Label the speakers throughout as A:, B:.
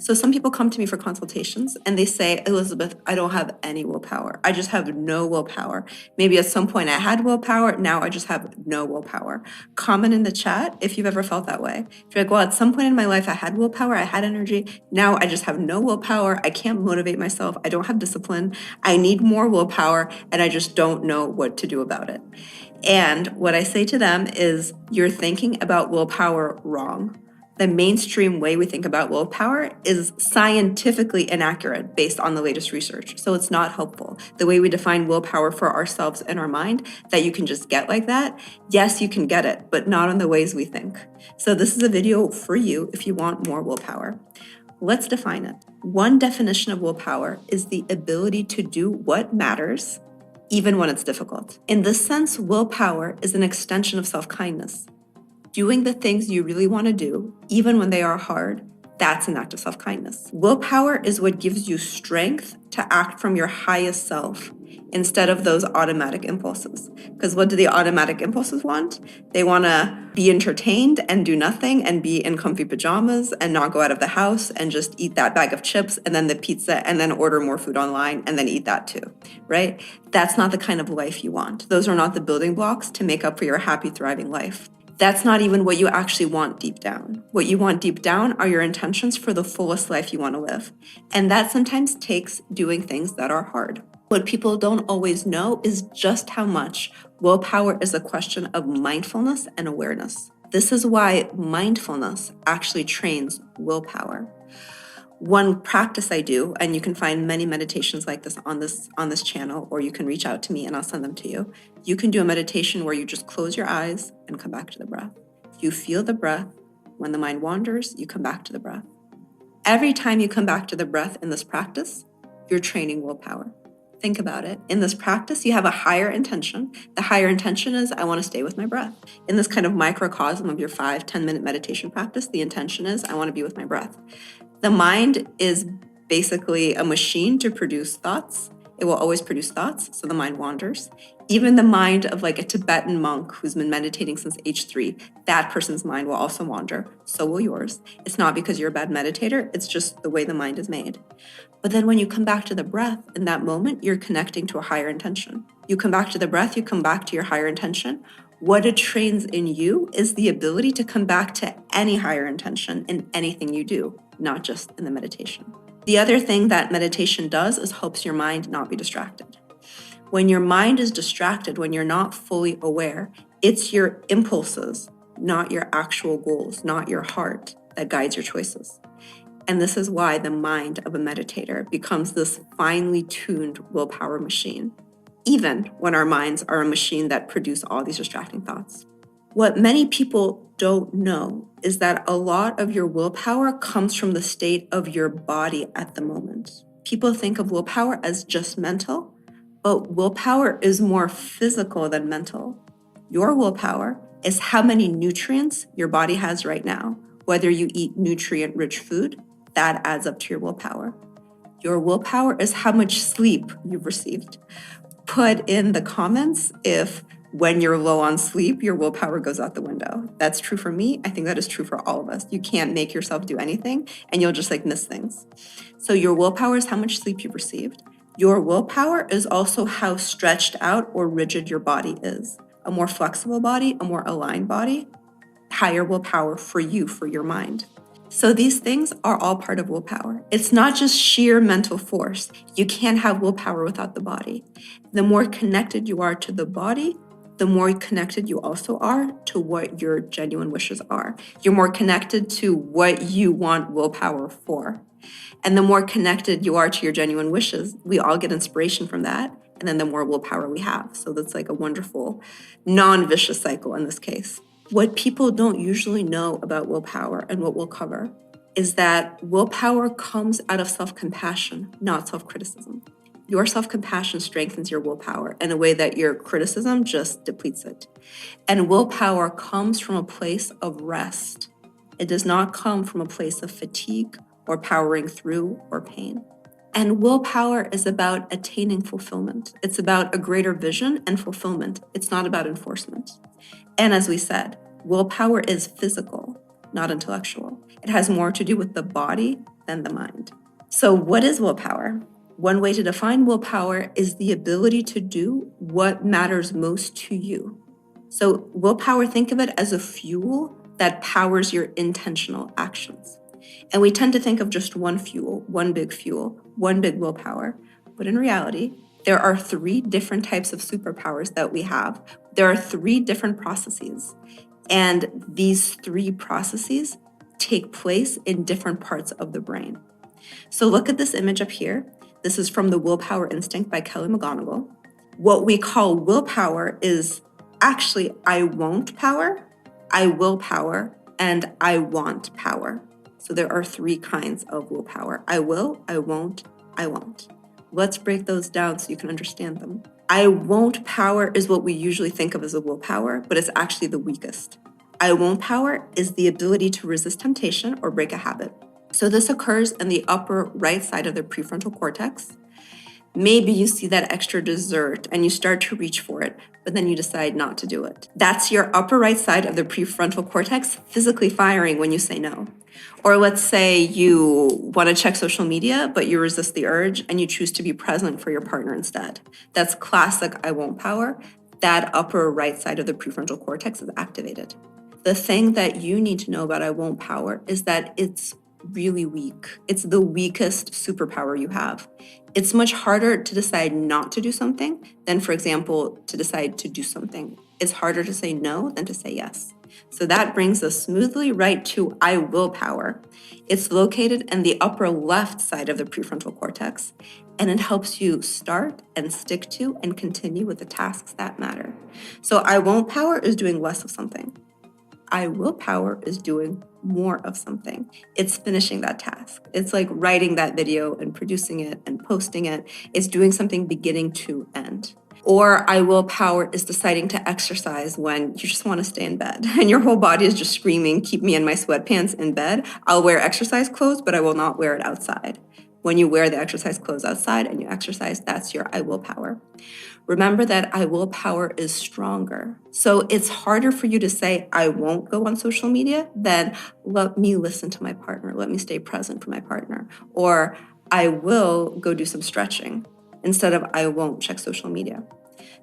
A: So some people come to me for consultations and they say, Elizabeth, I don't have any willpower. I just have no willpower. Maybe at some point I had willpower. Now I just have no willpower. Comment in the chat if you've ever felt that way. If you're like, well, at some point in my life, I had willpower, I had energy. Now I just have no willpower. I can't motivate myself. I don't have discipline. I need more willpower and I just don't know what to do about it. And what I say to them is, you're thinking about willpower wrong. The mainstream way we think about willpower is scientifically inaccurate based on the latest research. So it's not helpful. The way we define willpower for ourselves in our mind, that you can just get like that, yes, you can get it, but not in the ways we think. So this is a video for you if you want more willpower. Let's define it. One definition of willpower is the ability to do what matters, even when it's difficult. In this sense, willpower is an extension of self-kindness. Doing the things you really want to do, even when they are hard, that's an act of self-kindness. Willpower is what gives you strength to act from your highest self instead of those automatic impulses. Because what do the automatic impulses want? They want to be entertained and do nothing and be in comfy pajamas and not go out of the house and just eat that bag of chips and then the pizza and then order more food online and then eat that too, right? That's not the kind of life you want. Those are not the building blocks to make up for your happy, thriving life. That's not even what you actually want deep down. What you want deep down are your intentions for the fullest life you want to live. And that sometimes takes doing things that are hard. What people don't always know is just how much willpower is a question of mindfulness and awareness. This is why mindfulness actually trains willpower. One practice I do, and you can find many meditations like this on this channel, or you can reach out to me and I'll send them to you. You can do a meditation where you just close your eyes and come back to the breath. You feel the breath. When the mind wanders, you come back to the breath. Every time you come back to the breath in this practice, you're training willpower. Think about it. In this practice, you have a higher intention. The higher intention is, I want to stay with my breath. In this kind of microcosm of your 5-10 minute meditation practice, the intention is, I want to be with my breath. The mind is basically a machine to produce thoughts. It will always produce thoughts, so the mind wanders. Even the mind of like a Tibetan monk who's been meditating since age 3, that person's mind will also wander. So will yours. It's not because you're a bad meditator, it's just the way the mind is made. But then when you come back to the breath, in that moment, you're connecting to a higher intention. You come back to the breath, you come back to your higher intention. What it trains in you is the ability to come back to any higher intention in anything you do, not just in the meditation. The other thing that meditation does is helps your mind not be distracted. When your mind is distracted, when you're not fully aware, it's your impulses, not your actual goals, not your heart, that guides your choices. And this is why the mind of a meditator becomes this finely tuned willpower machine, even when our minds are a machine that produce all these distracting thoughts. What many people don't know is that a lot of your willpower comes from the state of your body at the moment. People think of willpower as just mental, but willpower is more physical than mental. Your willpower is how many nutrients your body has right now. Whether you eat nutrient-rich food, that adds up to your willpower. Your willpower is how much sleep you've received. Put in the comments if when you're low on sleep, your willpower goes out the window. That's true for me. I think that is true for all of us. You can't make yourself do anything and you'll just miss things. So your willpower is how much sleep you've received. Your willpower is also how stretched out or rigid your body is. A more flexible body, a more aligned body, higher willpower for you, for your mind. So these things are all part of willpower. It's not just sheer mental force. You can't have willpower without the body. The more connected you are to the body, the more connected you also are to what your genuine wishes are. You're more connected to what you want willpower for. And the more connected you are to your genuine wishes, we all get inspiration from that. And then the more willpower we have. So that's like a wonderful non-vicious cycle in this case. What people don't usually know about willpower and what we'll cover is that willpower comes out of self-compassion, not self-criticism. Your self-compassion strengthens your willpower in a way that your criticism just depletes it. And willpower comes from a place of rest. It does not come from a place of fatigue or powering through or pain. And willpower is about attaining fulfillment. It's about a greater vision and fulfillment. It's not about enforcement. And as we said, willpower is physical. not intellectual. It has more to do with the body than the mind. So what is willpower? One way to define willpower is the ability to do what matters most to you. So willpower, think of it as a fuel that powers your intentional actions. And we tend to think of just one fuel, one big willpower. But in reality, there are 3 different types of superpowers that we have. There are 3 different processes. And these 3 processes take place in different parts of the brain. So look at this image up here. This is from The Willpower Instinct by Kelly McGonigal. What we call willpower is actually I won't power, I will power, and I want power. So there are 3 kinds of willpower. I will, I won't, I won't. Let's break those down so you can understand them. I won't power is what we usually think of as a willpower, but it's actually the weakest. I won't power is the ability to resist temptation or break a habit. So this occurs in the upper right side of the prefrontal cortex. Maybe you see that extra dessert and you start to reach for it, but then you decide not to do it. That's your upper right side of the prefrontal cortex physically firing when you say no. Or let's say you want to check social media, but you resist the urge and you choose to be present for your partner instead. That's classic I won't power. That upper right side of the prefrontal cortex is activated. The thing that you need to know about I won't power is that it's really weak. It's the weakest superpower you have. It's much harder to decide not to do something than, for example, to decide to do something. It's harder to say no than to say yes. So that brings us smoothly right to I will power. It's located in the upper left side of the prefrontal cortex, and it helps you start and stick to and continue with the tasks that matter. So I won't power is doing less of something. I will power is doing more of something. It's finishing that task. It's like writing that video and producing it and posting it. It's doing something beginning to end. Or I will power is deciding to exercise when you just want to stay in bed and your whole body is just screaming, keep me in my sweatpants in bed. I'll wear exercise clothes, but I will not wear it outside. When you wear the exercise clothes outside and you exercise, that's your I will power. Remember that I will power is stronger. So it's harder for you to say, I won't go on social media than let me listen to my partner. Let me stay present for my partner. Or I will go do some stretching instead of I won't check social media.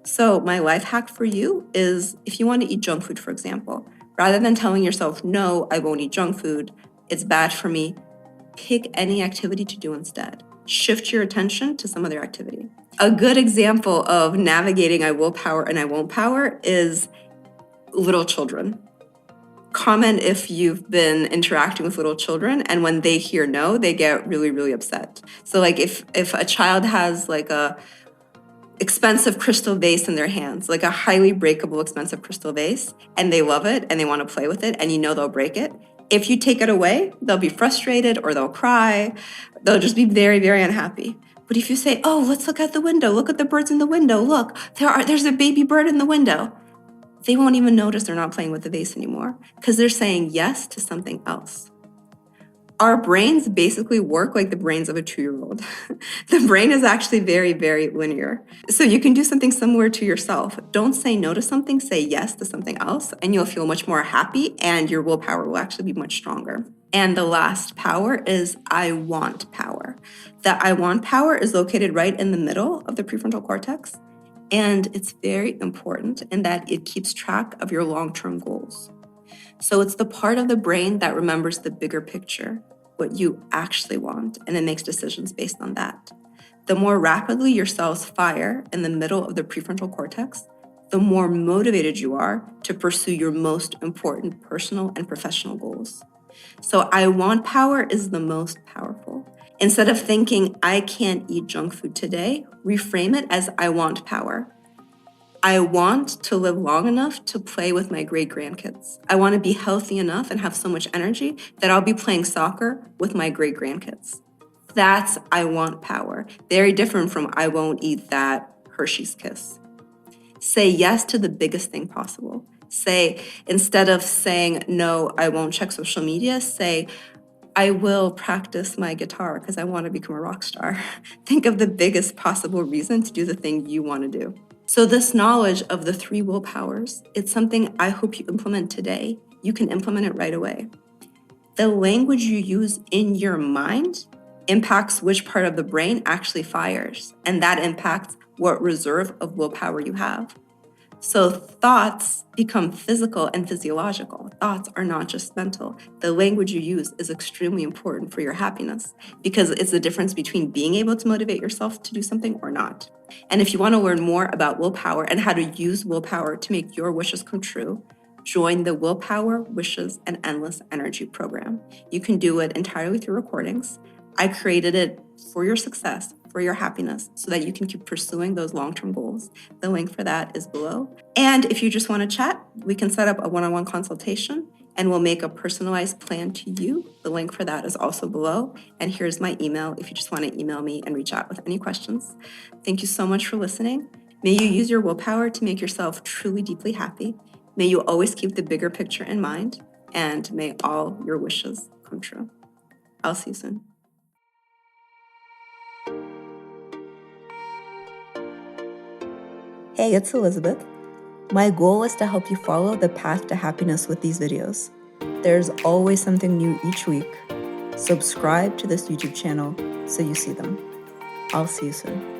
A: So my life hack for you is if you want to eat junk food, for example, rather than telling yourself, no, I won't eat junk food, it's bad for me, pick any activity to do instead. Shift your attention to some other activity. A good example of navigating I will power and I won't power is little children. Comment if you've been interacting with little children and when they hear no, they get really, really upset. So like if a child has like a expensive crystal vase in their hands, like a highly breakable, expensive crystal vase, and they love it and they want to play with it and you know they'll break it, if you take it away, they'll be frustrated or they'll cry. They'll just be very, very unhappy. But if you say, oh, let's look out the window. Look at the birds in the window. Look, there's a baby bird in the window. They won't even notice they're not playing with the vase anymore because they're saying yes to something else. Our brains basically work like the brains of a 2-year-old. The brain is actually very, very linear. So you can do something similar to yourself. Don't say no to something, say yes to something else, and you'll feel much more happy and your willpower will actually be much stronger. And the last power is I want power. The I want power is located right in the middle of the prefrontal cortex. And it's very important in that it keeps track of your long-term goals. So it's the part of the brain that remembers the bigger picture, what you actually want, and it makes decisions based on that. The more rapidly your cells fire in the middle of the prefrontal cortex, the more motivated you are to pursue your most important personal and professional goals. So I want power is the most powerful. Instead of thinking, I can't eat junk food today, reframe it as I want power. I want to live long enough to play with my great-grandkids. I want to be healthy enough and have so much energy that I'll be playing soccer with my great-grandkids. That's I want power. Very different from I won't eat that Hershey's Kiss. Say yes to the biggest thing possible. Say, instead of saying, no, I won't check social media, say, I will practice my guitar because I want to become a rock star. Think of the biggest possible reason to do the thing you want to do. So this knowledge of the 3 willpowers, it's something I hope you implement today. You can implement it right away. The language you use in your mind impacts which part of the brain actually fires, and that impacts what reserve of willpower you have. So thoughts become physical and physiological. Thoughts are not just mental. The language you use is extremely important for your happiness because it's the difference between being able to motivate yourself to do something or not. And if you want to learn more about willpower and how to use willpower to make your wishes come true, join the Willpower, Wishes, and Endless Energy program. You can do it entirely through recordings. I created it for your success, for your happiness, so that you can keep pursuing those long-term goals. The link for that is below. And if you just want to chat, we can set up a one-on-one consultation and we'll make a personalized plan to you. The link for that is also below. And here's my email if you just want to email me and reach out with any questions. Thank you so much for listening. May you use your willpower to make yourself truly deeply happy. May you always keep the bigger picture in mind, and may all your wishes come true. I'll see you soon. Hey, it's Elizabeth. My goal is to help you follow the path to happiness with these videos. There's always something new each week. Subscribe to this YouTube channel so you see them. I'll see you soon.